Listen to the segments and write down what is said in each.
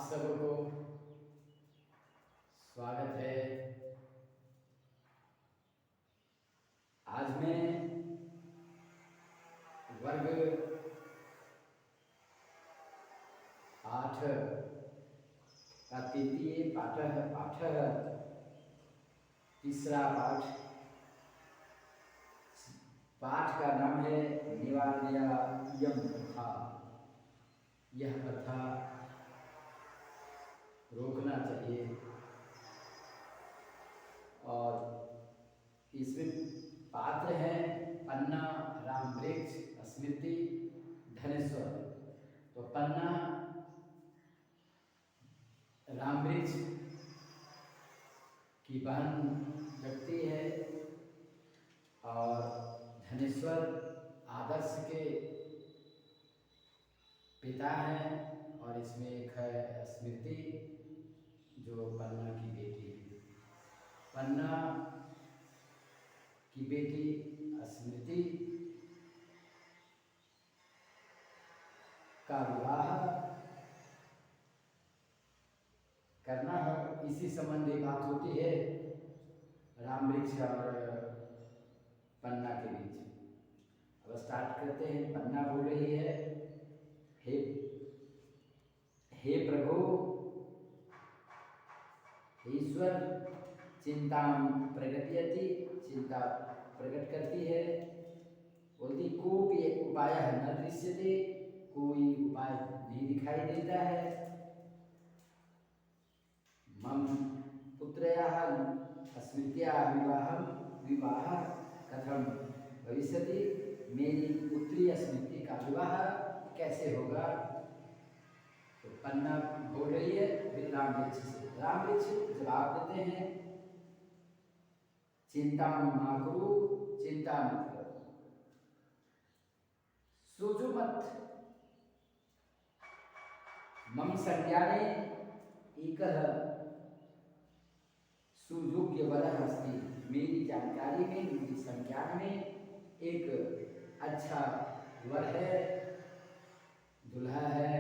सबको स्वागत है। आज मैं वर्ग 8 का तृतीय पाठ तीसरा पाठ का नाम है निवारणीयम प्रथा। यह प्रथा रोकना चाहिए। और इसमें पात्र हैं पन्ना, रामवृक्ष, स्मृति, धनेश्वर। तो पन्ना रामवृक्ष की बहन लगती है और धनेश्वर आदर्श के पिता हैं। और इसमें एक है स्मृति जो पन्ना की बेटी है। पन्ना की बेटी स्मृति का विवाह करना है। इसी संबंधी बात होती है रामवृक्ष और पन्ना के बीच। अब स्टार्ट करते हैं। पन्ना बोल रही है, हे प्रभु, ईश्वर चिंता प्रगटयति, चिंता प्रकट करती है। बोलती कोई उपाय न दृश्यते, कोई उपाय नहीं दिखाई देता है। मम पुत्रयाः स्मृत्याः विवाह कथम भविष्यति, मेरी पुत्री स्मृति का विवाह कैसे होगा। तो पन्ना बोल रही है फिर रामवृक्ष से। रामवृक्ष जवाब देते हैं, चिंता मा करो, चिंता मत करो, सोचो मत। मम संज्ञाने एकः सुयोग्य वरः अस्ति, मेरी जानकारी में, मेरी संज्ञान में एक अच्छा वर है, दुल्हा है,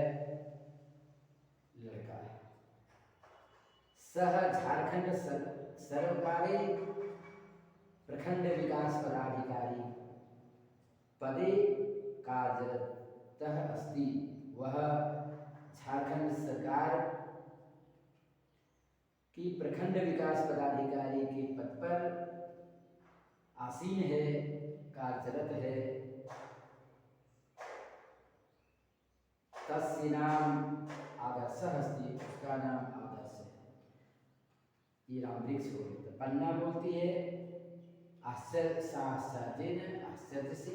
लड़का है। सह झारखंड सर्वकारी प्रखंड विकास पदाधिकारी पदे कार्यरतः अस्ति। वह झारखंड सरकार की प्रखंड विकास पदाधिकारी के पद पर आसीन है, कार्यरत है। तस्य नाम आदर्श अस्ति, उसका नाम आदर्श है। ये रामवृक्ष बोलते। पन्ना बोलती है आश्चर्य से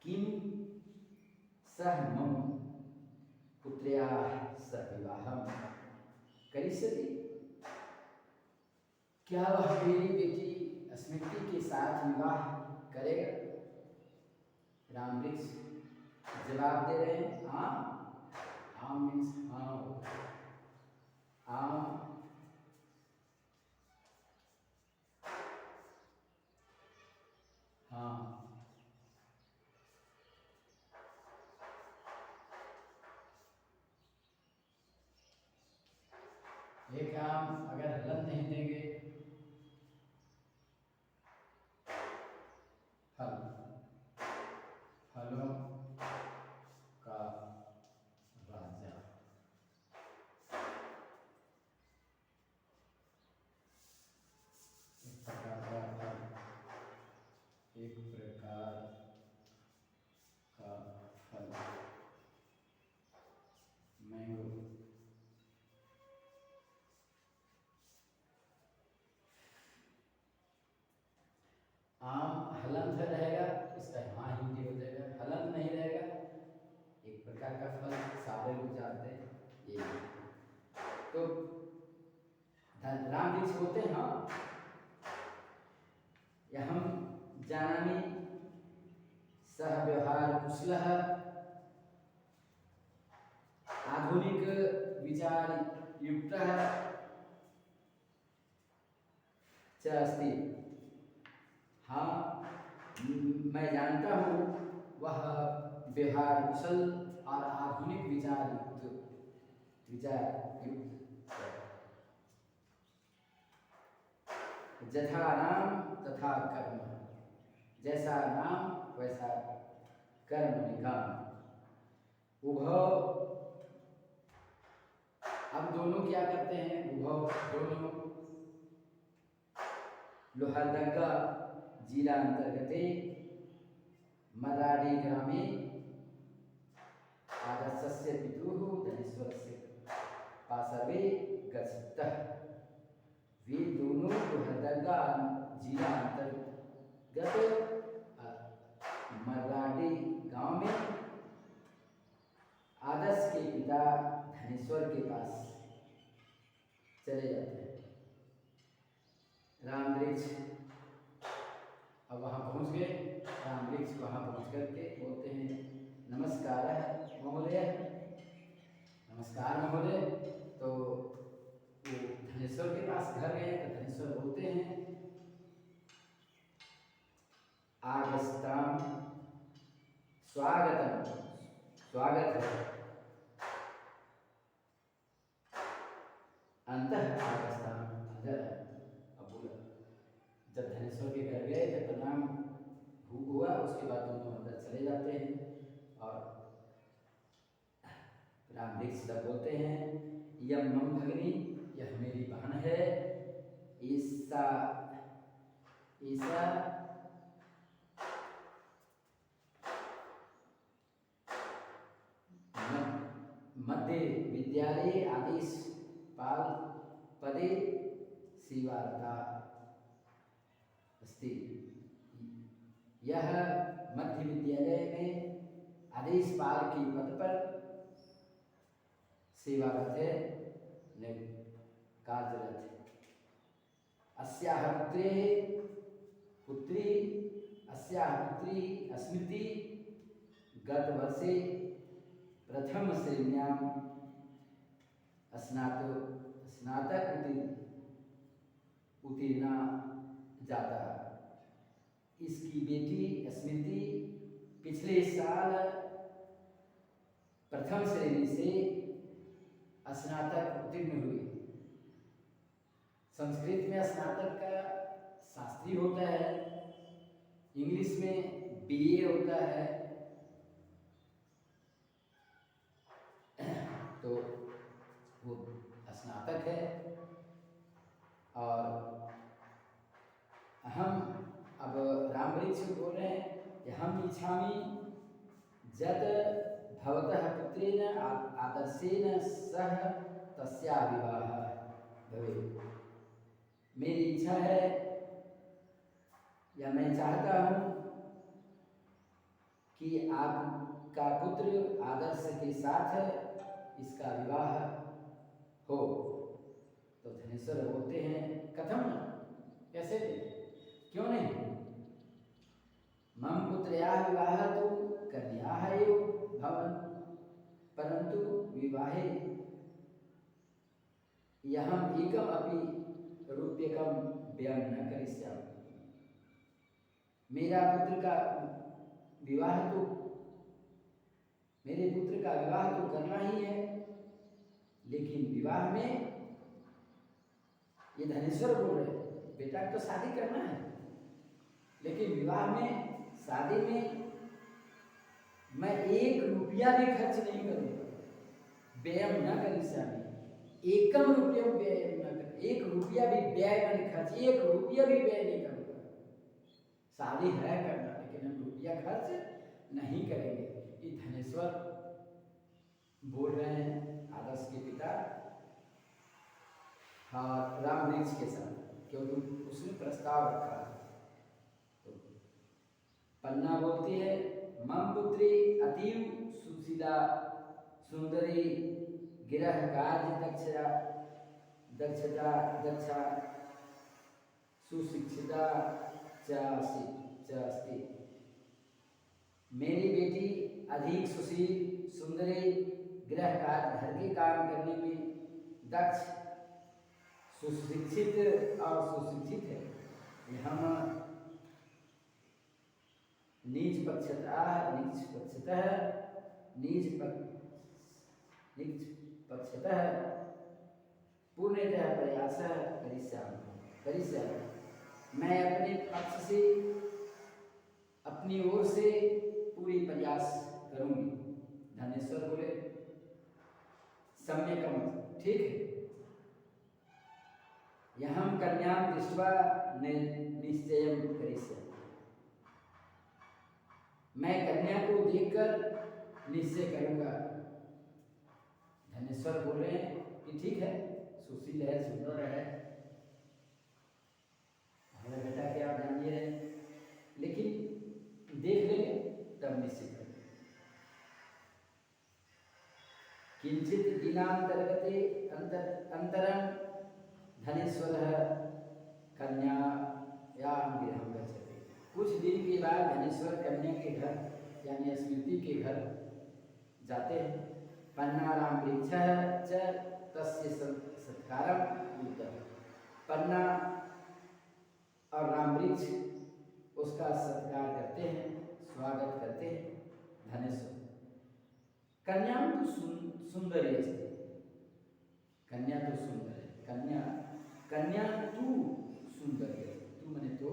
किम सह मम पुत्र्याः सह विवाहम करिष्यति, क्या वह मेरी बेटी स्मृति के साथ विवाह करेगा। रामवृक्ष जवाब दे रहे हैं हाँ। हाँ मीन्स हाँ, हाँ। हाँ ये काम अगर हलन नहीं देंगे, फलों का राजा। एक प्रकार का फल मैंगो। आम हलंत रहेगा, इसका हाँ हिंदी हो जाएगा। हलंत नहीं रहेगा, एक प्रकार का फल, सारे लोग जानते हैं ये। तो रामवृक्ष होते हैं हाँ, यह हम जानामि सह व्यवहार कुशलः, आधुनिक विचार युक्तः च अस्ति। हाँ मैं जानता हूँ वह व्यवहार कुशल और आधुनिक विचार युक्त विचार युक्त। यथा नाम तथा कर्म, जैसा नाम वैसा कर्म निकाम। उभव, अब दोनों क्या करते हैं? उभव दोनों लोहरदगा जिला अंतर्गते मराठी ग्रामे आदर्शस्य पितुः धनेश्वरस्य पार्श्वे गच्छतः। वे दोनों लोहरदगा जिला अंतर्गत मराठी गांव में आदर्श के पिता धनेश्वर के पास चले जाते हैं। राम वृक्ष अब वहाँ पहुँच गए। राम वृक्ष वहाँ पहुँच करके बोलते हैं नमस्कार महोदय, नमस्कार महोदय। तो वो धनेश्वर के पास घर गए तो धनेश्वर बोलते हैं आगस्ताम, स्वागतम, स्वागत है। अंतः आगस्ताम, अंदर। अब बोला जब धनेश्वर के घर गए तो प्रणाम हुआ, उसके बाद दोनों अंदर चले जाते हैं। और राम वृक्ष तब बोलते हैं यम मम भगिनी, यह मेरी बहन है। ईसा ईसा मध्य विद्यालय आदेश पाल पदे सेवारता अस्ति। यह मध्य विद्यालय में आदेश पाल की पद पर सेवारत है, कार्यरत है। अस्याह पुत्री स्मृति गत वर्षे प्रथम श्रेण्यां स्नातक उत्तीर्णा जाता। इसकी बेटी स्मृति पिछले साल प्रथम श्रेणी से स्नातक उत्तीर्ण हुई। संस्कृत में स्नातक का शास्त्री होता है, इंग्लिश में बीए होता है। तो वो स्नातक है। और हम अब राम वृक्ष बोल रहे हैं कि हम इच्छामि जत भवतः पुत्रेण आदर्शेन सह तस्या विवाह भवेत्। मेरी इच्छा है या मैं चाहता हूँ कि आपका पुत्र आदर्श के साथ इसका विवाह हो। तो धनेश्वर बोलते हैं कथम न, कैसे नहीं, क्यों नहीं। मम पुत्रयाः विवाह तो कन्याः एव भवन, परंतु विवाहे यहम एकम अपि रूप्यकम व्ययं न करिष्यामि। मेरा पुत्र का विवाह तो, मेरे पुत्र का विवाह तो करना ही है, लेकिन विवाह में ये धनेश्वर बोल रहे बेटा तो शादी करना है, लेकिन विवाह में शादी में मैं 1 रुपया भी खर्च नहीं करूँगा। व्ययम न करिष्यामि, एकम रुपया व्यय न कर, 1 रुपया भी व्यय नहीं, खर्च 1 रुपया भी व्यय नहीं करूँगा। शादी है करना, लेकिन हम रुपया खर्च नहीं करेंगे। ये धनेश्वर बोल रहे हैं आदर्श के पिता हाँ राम वृक्ष के साथ, क्योंकि उसने प्रस्ताव रखा। तो पन्ना बोलती है मम पुत्री अतीव सुशीला सुंदरी गिरह कार्य दक्षा सुशिक्षिता च अस्ति। मेरी बेटी अधिक सुशील सुंदरी, गृह कार्य घर के काम करने में दक्ष, सुशिक्षित और सुशिक्षित है। हम नीच पक्षतः स्वतः पूर्णतः प्रयासः करिष्यामि। मैं अपने पक्ष से, अपनी ओर से पूरी प्रयास करूंगी। धनेश्वर बोले सम्यकम, ठीक है। यहाँ कन्यां दृष्ट्वा निश्चयं करिष्यामि। मैं कन्या को देखकर निश्चय करूंगा। धनेश्वर बोल रहे हैं कि ठीक है, सुशील है, सुंदर है, हमारा बेटा के आप जानिए है, लेकिन देख लेंगे तब निश्चित करेंगे। किंचित दिनांतर्गते अंतरं धनेश्वरः कन्यायां गृहं गच्छति। कुछ दिन के बाद धनेश्वर कन्या के घर यानी स्मृति के घर जाते हैं। पन्ना राम वृक्षः च तस्य सत्कारं कुरुतः। पन्ना और राम वृक्ष उसका सत्कार करते हैं, स्वागत करते हैं। धनेश्वर कन्या तो सुंदरी अस्ति, कन्या तो सुंदर है, कन्या तू सुंदर है, तू मने तो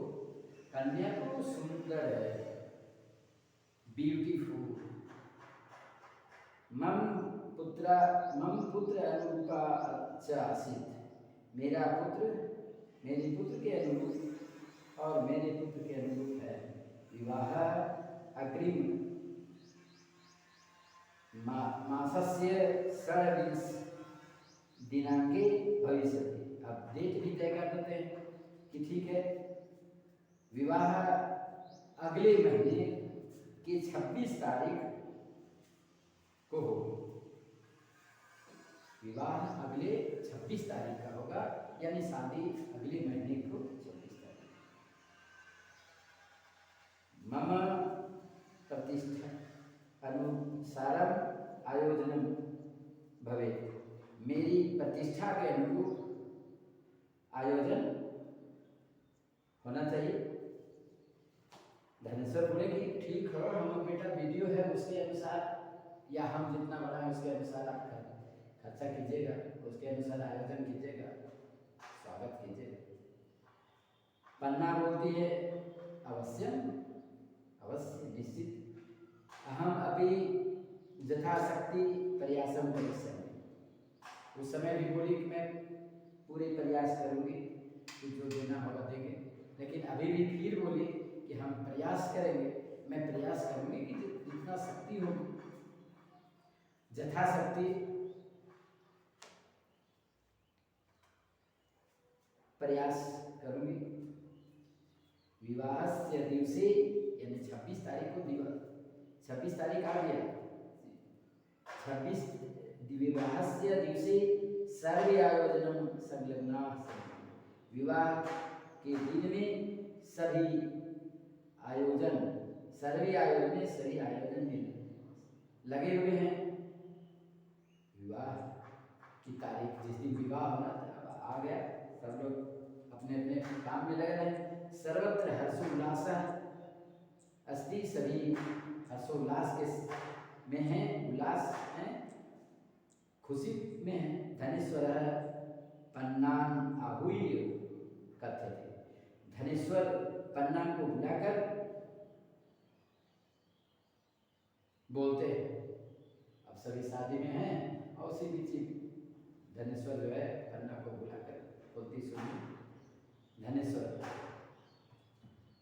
कन्या तो सुंदर है, ब्यूटीफुल। मम पुत्र अनुरूपा च आसीत्। मेरा पुत्र मेरे पुत्र के अनुरूप और मेरे पुत्र के अनुरूप है। विवाह अग्रिम मासस्य षड्विंश दिनांके भविष्यति। अब डेट भी तय कर देते हैं कि ठीक है, विवाह अगले महीने की 26 तारीख को होगी। विवाह अगले 26 तारीख का होगा, यानी शादी अगले महीने को 26 तारीख। मम प्रतिष्ठा अनुसारम आयोजनम भवेत्। मेरी प्रतिष्ठा के अनुरूप आयोजन होना चाहिए। धनेश्वर बोले कि ठीक है, हम बेटा वीडियो है उसके अनुसार, या हम जितना बड़ा है उसके अनुसार आप खर्चा कीजिएगा, उसके अनुसार आयोजन कीजिएगा, स्वागत कीजिएगा। पन्ना बोलती है अवश्य निश्चित, अहम अभी यथाशक्ति प्रयासम करिष्यामि। उस समय भी बोली कि मैं पूरे प्रयास करूंगी कि जो देना होगा देंगे, लेकिन अभी भी फिर बोली कि हम प्रयास करेंगे, मैं प्रयास करूंगी कि जितना शक्ति होगी यथाशक्ति प्रयास करूंगी। विवाह से दिवसे यानी 26 तारीख को दिवस, 26 तारीख आ गया, 26 विवाह से दिवसे सर्वे आयोजन संलग्ना। विवाह के दिन में सभी आयोजन में लगे हुए हैं। विवाह की तारीख जिस दिन विवाह होना था आ गया, सब लोग अपने अपने काम में लगे रहे। सर्वत्र हर्षोल्लास अस्ति, सभी हर्षोल्लास के में हैं, उल्लास हैं, खुशी में हैं। धनेश्वर पन्नान आहूय कथ्यते। धनेश्वर पन्ना को बुलाकर बोलते हैं। अब सभी शादी में हैं और उसी बीच धनेश्वर जो है पन्ना को बुलाकर बोलती, सुनिए धनेश्वर,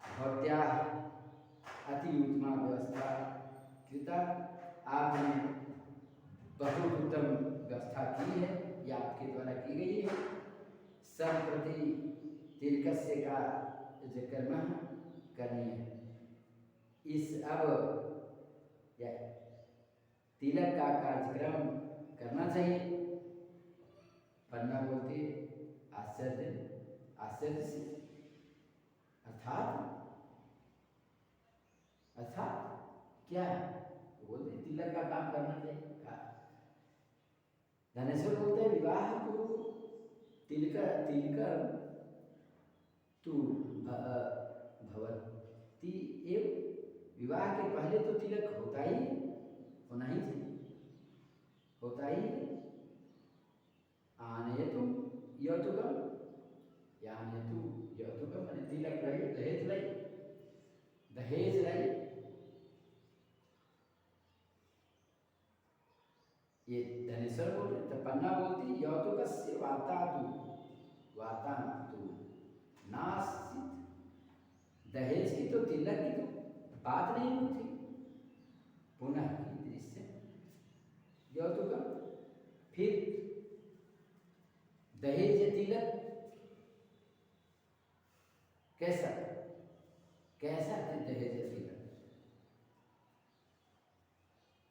भवत्या अति उत्तम व्यवस्था कृता। आपने बहुत उत्तम व्यवस्था की है, यह आपके द्वारा की गई है। सब प्रति तिलकस्य का कर्म करनी है। इस अब तिलक का कार्यक्रम करना चाहिए। पन्ना बोलती आश्चर्य से, अर्थात क्या है? बोलते तिलक का काम करना चाहिए। धनेश्वर बोलते हैं विवाह को तिलक तू भवती एव। विवाह के पहले तो तिलक होना ही चाहिए, होता ही। यौतुकम, यानी तू यौतुकम माने तिलक लाई, दहेज लाई, दहेज लाई। ये धनेश्वर बोल रहे, तो पन्ना बोलती यौतुकस्य वार्तातु, वार्ता तू नासित। दहेज की तो, तिलक की तो बात नहीं होती। पुनः की दृश्य यौतुकम, फिर दहेज या तिलक कैसा कैसा है दहेज या तिलक?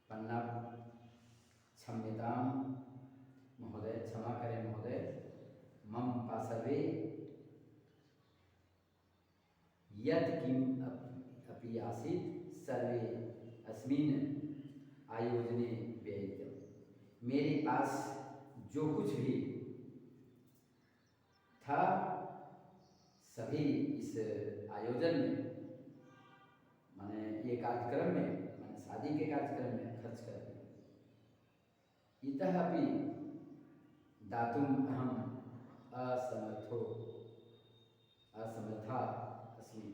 पन्ना क्षम्यताम महोदय, क्षमा करें महोदय, मम पार्श्वे यत् किम अपि आसीत् सर्वे अस्मिन् आयोजने व्ययितम्। मेरे पास जो कुछ भी था सभी इस आयोजन में, माने ये कार्यक्रम में, माने शादी के कार्यक्रम में खर्च कर दिया। इतः अपि दातुम अहम असमर्था अस्मि।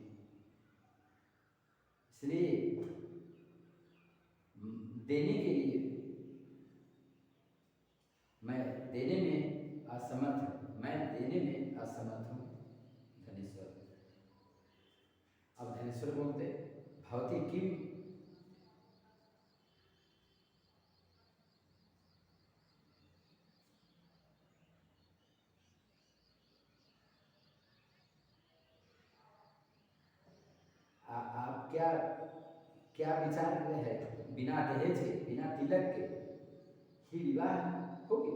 इसलिए देने के लिए मैं देने में असमर्थ, मैं देने में असमर्थ हूँ। धनेश्वर, अब धनेश्वर बोलते भवती किम, आप क्या क्या विचार कर रहे हैं? बिना दहेज के, बिना तिलक के ही विवाह होगी?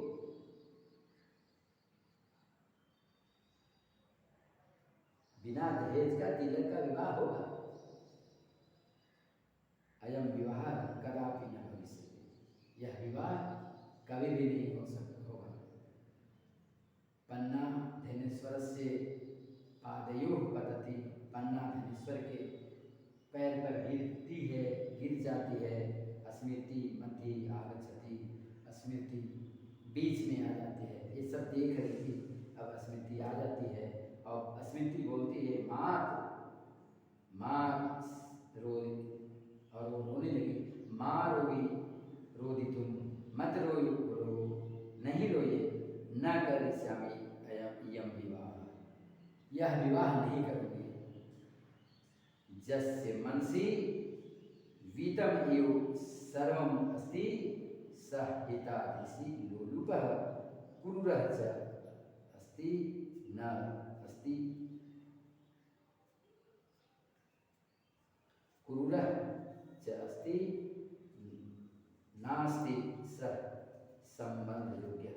बिना दहेज का, तिलक का विवाह होगा? अयम विवाह कदापि न भविष्यति, यह विवाह कभी भी नहीं हो सकता होगा। पन्ना धनेश्वरस्य पादयोः पतति, पन्ना धनेश्वर के पैर पर गिरती है, गिर जाती है। स्मृति मध्ये आगच्छति, स्मृति बीच में आ जाती है। ये सब देख रही थी, अब स्मृति आ जाती है और स्मृति बोलती है माँ, माँ रो, और वो रोने लगी। माँ रोगी रोदी तुम, मत रोयो, रो नहीं रोइए, न करिष्यामि अयम विवाह, यह विवाह नहीं करूँगी। जस्य मनसि वीतम एव सर्वम अस्ति सः हिताधिषि लोलुपः क्रूरः च अस्ति न अस्ति, क्रूरः च अस्ति नास्ति सः संबंध योग्य।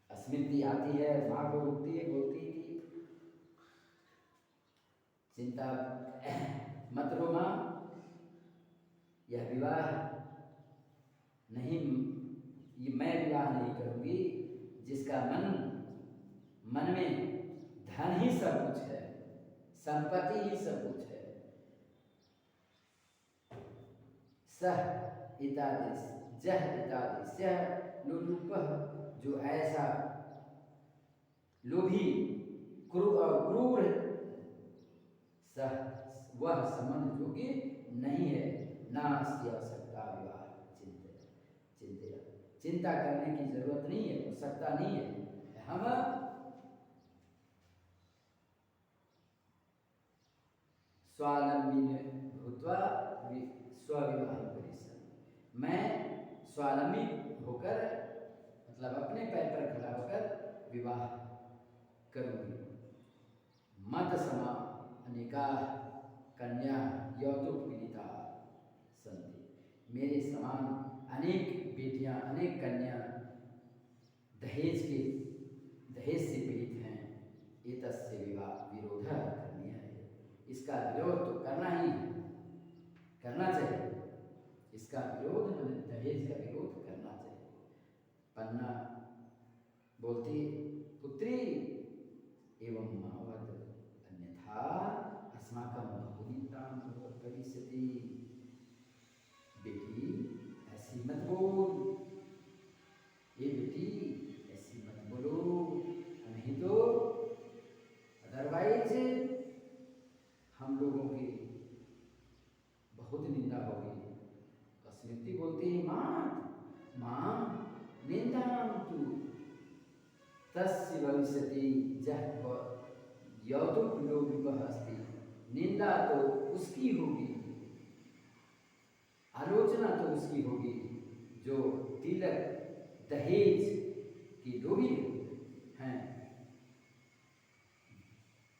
स्मृति आती है, माँ को बोलती है कि चिंता मत रो माँ, यह विवाह नहीं, ये मैं विवाह नहीं करूँगी जिसका मन में धन ही सब कुछ है, संपत्ति ही सब कुछ है। सह इतादिश, जह इतादिश, लोलुपः, जो ऐसा लोभी क्रूर सह, वह संबंध जो कि नहीं है। नास्ति आवश्यकता विवाह चिंता, चिंता करने की जरूरत नहीं है, आवश्यकता नहीं है। हम स्वावलंबी भूत्वा स्वविवाह करिष्यामि, मैं स्वावलंबी होकर, मतलब अपने पैर पर खड़ा होकर विवाह करूँगी। मत समा अनेका कन्या यौतुक पीड़िता संति, मेरे समान अनेक बेटियां, अनेक कन्या दहेज से पीड़ित हैं। एतस्य विवाह विरोध करणीय है, इसका विरोध तो करना ही है, करना चाहिए। इसका विरोध, मैंने दहेज का विरोध करना चाहिए। पन्ना बोलती पुत्री एवं मावद अन्यथा अस्माकं बहुनितां भविष्यति। बेटी ऐसी मत बोल, ये बेटी ऐसी तस्य भविष्यति जह यौतुक लोभिपः अस्ति, निंदा तो उसकी होगी, आलोचना तो उसकी होगी जो तिलक दहेज की लोभी हैं।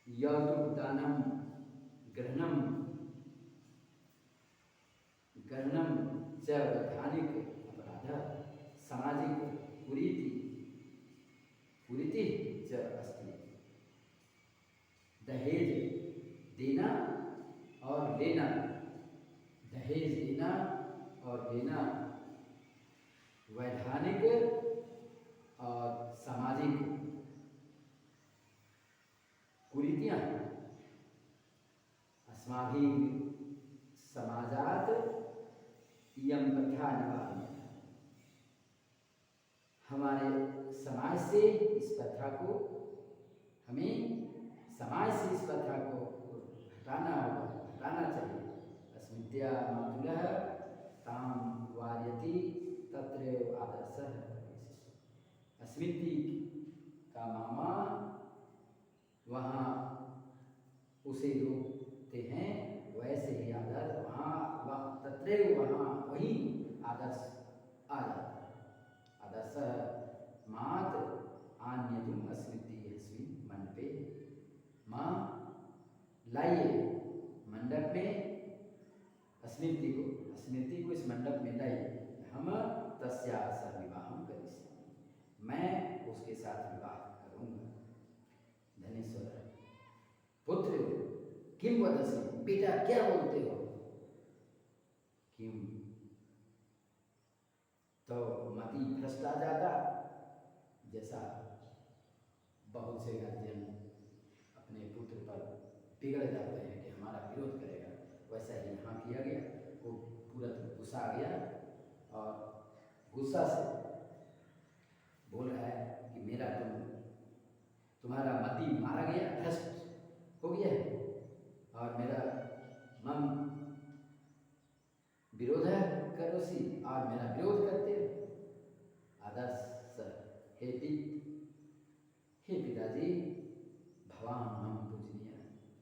यौतुक दानम ग्रहणम ग्रहणम च वैधानिक अपराध सामाजिक कुरीति च अस्ति। दहेज देना और लेना, दहेज देना और लेना वैधानिक और सामाजिक कुरीतियां हैं। अस्माभिः समाजात इयं प्रथा निवारणीय, हमारे समाज से इस प्रथा को, हमें समाज से इस प्रथा को हटाना होगा, हटाना चाहिए। अस्मिद्या मातुलः तां वार्यति तत्रैव आदर्शः। अस्मिति का मामा वहाँ उसे रोकते हैं, वैसे ही आदर्श वहाँ तत्रैव वहाँ वही आदर्श आ जाता है। आदर्श मात आन्यतुम अस्मिति अस्मिन् मंडपे, माँ लाइए मंडप में स्मृति को इस मंडप में लाइए, हम तस्या सह विवाहं करिष्यामि, मैं उसके साथ विवाह करूँगा। धनेश्वर पुत्र किम वदसि, बेटा क्या बोलते हो? किम तो मति भ्रष्टा जाता, जैसा बहुत से गार्जियन अपने पुत्र पर बिगड़ जाते हैं कि हमारा विरोध करेगा, वैसा ही यहाँ किया गया। वो पूरा गुस्सा आ गया और गुस्सा से बोल रहा है कि मेरा तुम्हारा मति मारा गया, भ्रष्ट हो गया है और मेरा मन विरोध करोसी और मेरा विरोध करते हो। आदर्श हे पिताजी, भवान हम पूजनीय,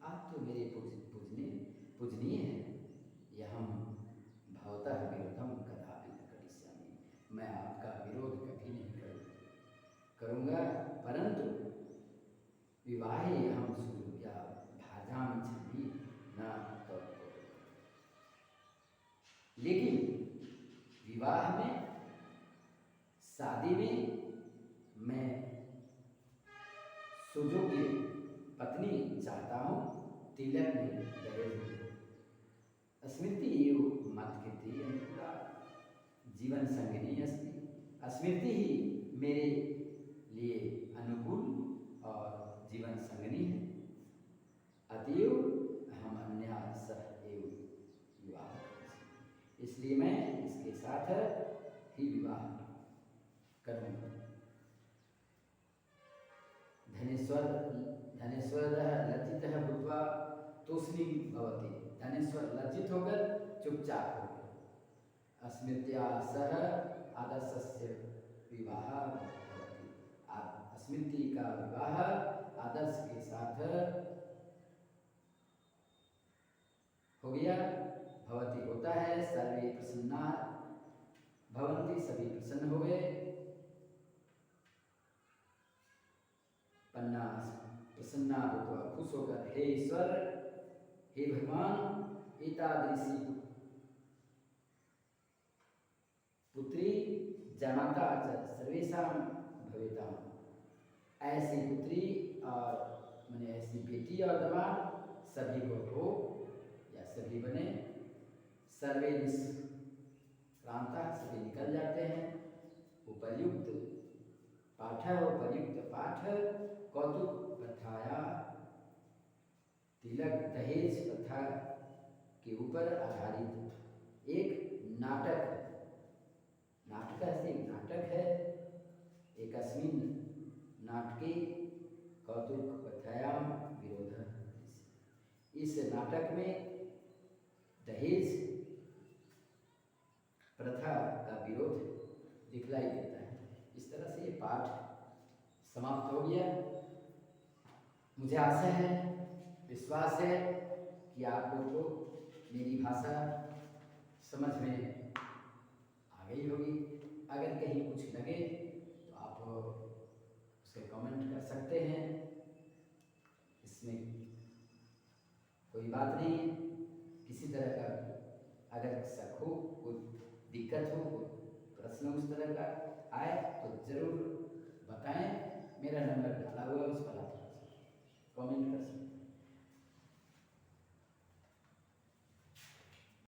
आप तो मेरे पूजनीय हैं। यहम भवतः विरोधम कदापि न करिष्यामि, मैं आपका विरोध कभी नहीं करूँगा, परंतु विवाहे हम सूर्या भाजामि छवि न तो। लेकिन विवाह में, शादी में मैं सुयोग्य पत्नी चाहता हूँ, तिलक नहीं, दहेज नहीं। स्मृति एव मत्कृते अनुकूला जीवन संगिनी अस्ति, स्मृति ही मेरे लिए अनुकूल और जीवन संगिनी है। अतएव हम अन्या सह एव विवाह, इसलिए मैं इसके साथ ही विवाह करूँगा। धनेश्वर लज्जितः भूत्वा तूष्णीं भवति, धनेश्वर लज्जित होकर चुपचाप हो गया। स्मृत्या सह आदर्शस्य विवाह भवति, स्मृति का विवाह आदर्श के साथ हो गया। भवति होता है, सर्वे प्रसन्ना भवन्ति, सभी प्रसन्न हो गए। पन्ना प्रसन्ना भूत्वा, खुश होकर, हे ईश्वर, हे भगवान, एतादृशी पुत्री जमाता सर्वेषां भवेतां, ऐसी पुत्री और मैंने ऐसी बेटी और दामाद सभी को हो या सभी बने। सर्वे निष्क्रांता, सभी निकल जाते हैं। उपर्युक्त पाठ कौतुक प्रथाया, तिलक दहेज प्रथा के ऊपर आधारित एक नाटक है। एक अस्मिन् नाटके कौतुक प्रथायाम विरोध, इस नाटक में दहेज प्रथा का विरोध दिखलाई देता है। इस तरह से ये पाठ समाप्त हो गया। मुझे आशा है, विश्वास है कि आप लोग को मेरी भाषा समझ में आ गई होगी। अगर कहीं कुछ लगे तो आप उसे कमेंट कर सकते हैं, इसमें कोई बात नहीं है। किसी तरह का अगर शक हो, कोई दिक्कत हो, कोई प्रश्न उस तरह का आए तो ज़रूर बताएं। मेरा नंबर डाला हुआ है, उस पर आप कमेंट कर सकते हैं।